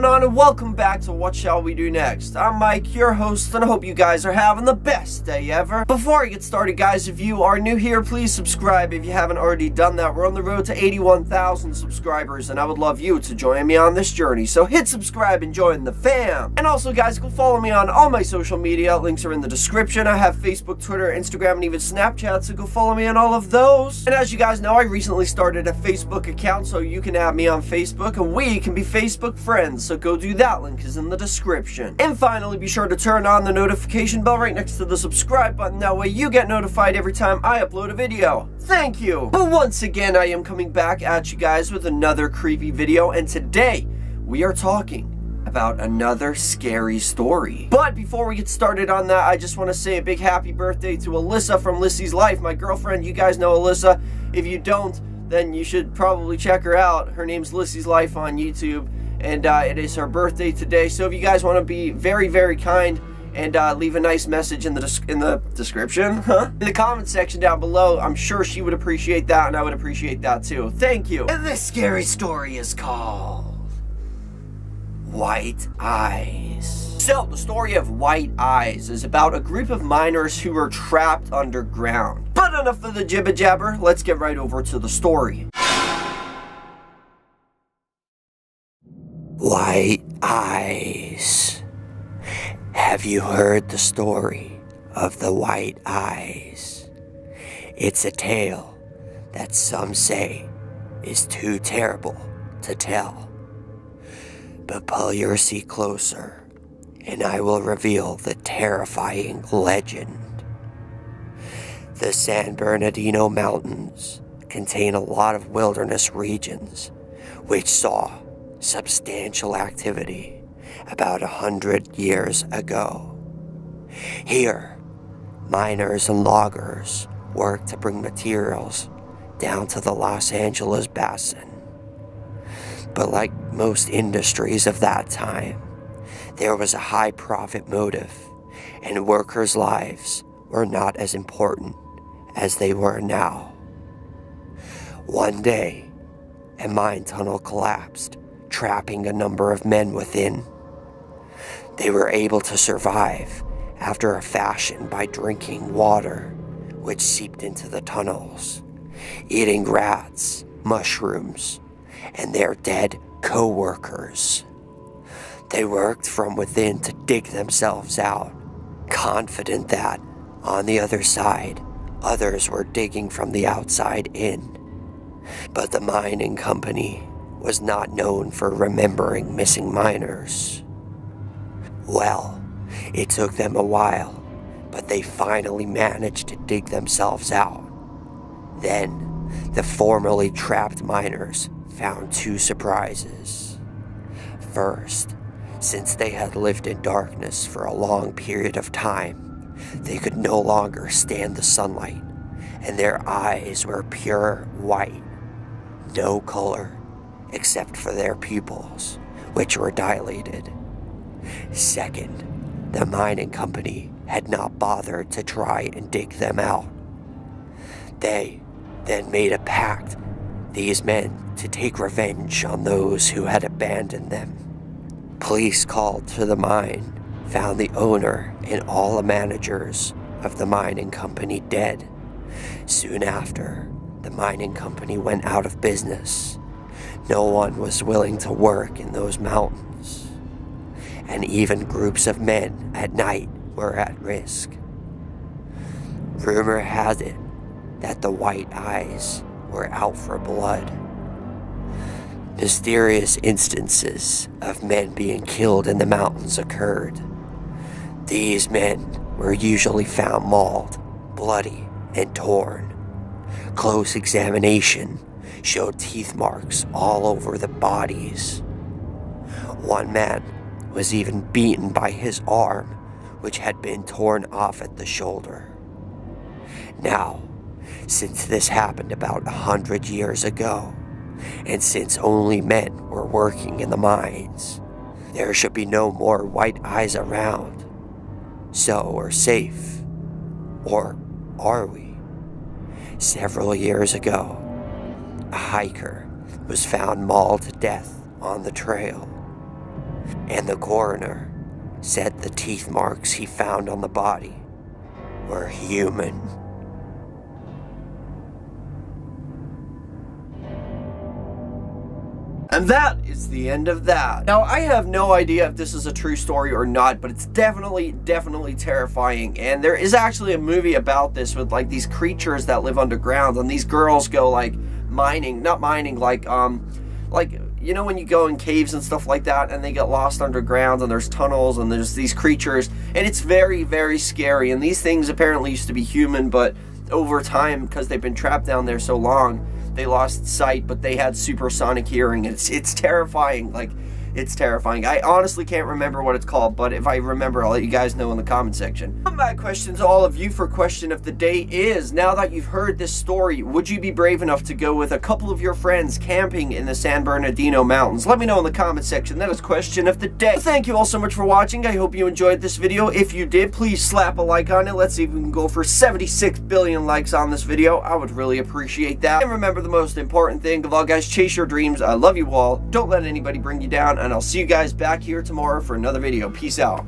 going on, and welcome back to What Shall We Do Next. I'm Mike, your host, and I hope you guys are having the best day ever. Before I get started, guys, if you are new here, please subscribe if you haven't already done that. We're on the road to 81,000 subscribers, and I would love you to join me on this journey. So hit subscribe and join the fam. And also, guys, go follow me on all my social media. Links are in the description. I have Facebook, Twitter, Instagram, and even Snapchat, so go follow me on all of those. And as you guys know, I recently started a Facebook account, so you can add me on Facebook, and we can be Facebook friends, so go do that. Link is in the description. And finally, be sure to turn on the notification bell right next to the subscribe button. That way you get notified every time I upload a video. Thank you. But once again, I am coming back at you guys with another creepy video, and today we are talking about another scary story. But before we get started on that, I just want to say a big happy birthday to Alyssa from Lissy's Life, my girlfriend. You guys know Alyssa. If you don't, then you should probably check her out. Her name's Lissy's Life on YouTube, and it is her birthday today. So if you guys want to be very, very kind and leave a nice message in the description, in the comment section down below, I'm sure she would appreciate that, and I would appreciate that too. Thank you. And this scary story is called White Eyes. So, the story of White Eyes is about a group of miners who were trapped underground. But enough of the jibber jabber, let's get right over to the story. White Eyes. Have you heard the story of the White Eyes? It's a tale that some say is too terrible to tell. But pull your seat closer, and I will reveal the terrifying legend. The San Bernardino Mountains contain a lot of wilderness regions, which saw substantial activity about 100 years ago. Here, miners and loggers worked to bring materials down to the Los Angeles basin. But like most industries of that time, there was a high profit motive, and workers' lives were not as important as they were now. One day, a mine tunnel collapsed, trapping a number of men within. They were able to survive after a fashion by drinking water, which seeped into the tunnels, eating rats, mushrooms, and their dead co-workers. They worked from within to dig themselves out, confident that, on the other side, others were digging from the outside in. But the mining company was not known for remembering missing miners. Well, it took them a while, but they finally managed to dig themselves out. Then, the formerly trapped miners found two surprises. First, since they had lived in darkness for a long period of time, they could no longer stand the sunlight, and their eyes were pure white, no color, except for their pupils, which were dilated. Second, the mining company had not bothered to try and dig them out. They then made a pact, these men, to take revenge on those who had abandoned them. Police called to the mine, found the owner and all the managers of the mining company dead. Soon after, the mining company went out of business. No one was willing to work in those mountains, and even groups of men at night were at risk. Rumor has it that the White Eyes were out for blood. Mysterious instances of men being killed in the mountains occurred. These men were usually found mauled, bloody, and torn. Close examination showed teeth marks all over the bodies. One man was even beaten by his arm, which had been torn off at the shoulder. Now, since this happened about 100 years ago, and since only men were working in the mines, there should be no more White Eyes around. So we're safe. Or are we? Several years ago, a hiker was found mauled to death on the trail. and the coroner said the teeth marks he found on the body were human. And that is the end of that. Now, I have no idea if this is a true story or not, but it's definitely terrifying. And there is actually a movie about this with, like, these creatures that live underground, and these girls go, like, mining, not mining, like, you know when you go in caves and stuff like that, and they get lost underground, and there's tunnels, and there's these creatures, and it's very scary. And these things apparently used to be human, but over time, because they've been trapped down there so long, they lost sight, but they had supersonic hearing. It's terrifying. Like, it's terrifying. I honestly can't remember what it's called, but if I remember, I'll let you guys know in the comment section. My question to all of you for question of the day is, now that you've heard this story, would you be brave enough to go with a couple of your friends camping in the San Bernardino Mountains? Let me know in the comment section. That is question of the day. Thank you all so much for watching. I hope you enjoyed this video. If you did, please slap a like on it. Let's see if we can go for 76 billion likes on this video. I would really appreciate that. And remember the most important thing of all, guys, chase your dreams. I love you all. Don't let anybody bring you down, and I'll see you guys back here tomorrow for another video. Peace out.